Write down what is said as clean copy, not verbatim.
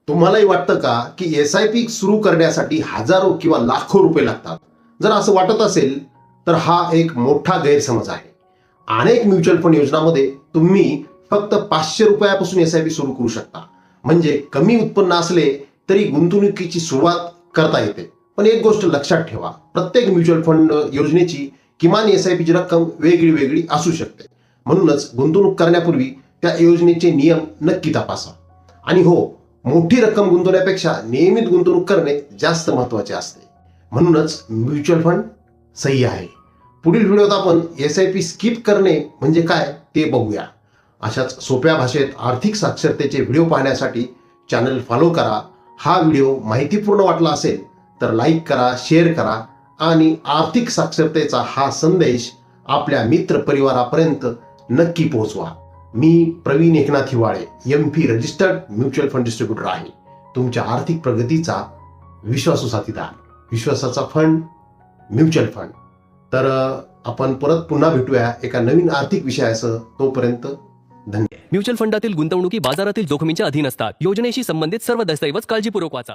तुम्हालाही वाटतं का की SIP सुरू करण्यासाठी हजारो किंवा लाखो रुपये लागतात? जर असं वाटत असेल तर हा एक मोठा गैरसमज आहे. अनेक म्युच्युअल फंड योजनांमध्ये तुम्ही फक्त 500 रुपयापासून SIP सुरू करू शकता. म्हणजे कमी उत्पन्न असले तरी गुंतवणुकीची सुरुवात करता येते. पण एक गोष्ट लक्षात ठेवा, प्रत्येक म्युच्युअल फंड योजनेची किमान SIP ची रक्कम वेगळी वेगळी असू शकते. म्हणूनच गुंतवणूक करण्यापूर्वी त्या योजनेचे नियम नक्की तपासा. आणि हो, मोठी रक्कम गुंतवण्यापेक्षा नियमित गुंतवणूक करणे जास्त महत्त्वाचे असते. म्हणूनच म्युच्युअल फंड सही आहे. पुढील व्हिडिओत आपण SIP स्किप करणे म्हणजे काय ते बघूया. अशाच सोप्या भाषेत आर्थिक साक्षरतेचे व्हिडिओ पाहण्यासाठी चॅनल फॉलो करा. हा व्हिडिओ माहितीपूर्ण वाटला असेल तर लाईक करा, शेअर करा आणि आर्थिक साक्षरतेचा हा संदेश आपल्या मित्र परिवारापर्यंत नक्की पोहोचवा. मी Praveen Eknath Hiwale, MP registered mutual fund distributor आहे. तुमच्या आर्थिक प्रगतीचा विश्वासू साथीदार. विश्वासाचा फंड म्युच्युअल फंड. तर आपण परत पुन्हा भेटूया एका नवीन आर्थिक विषयासह. तोपर्यंत धन्यवाद. म्युच्युअल फंडातील गुंतवणुकी बाजारातील जोखमींच्या अधीन असतात. योजनेशी संबंधित सर्व दस्तऐवज काळजीपूर्वक वाचा.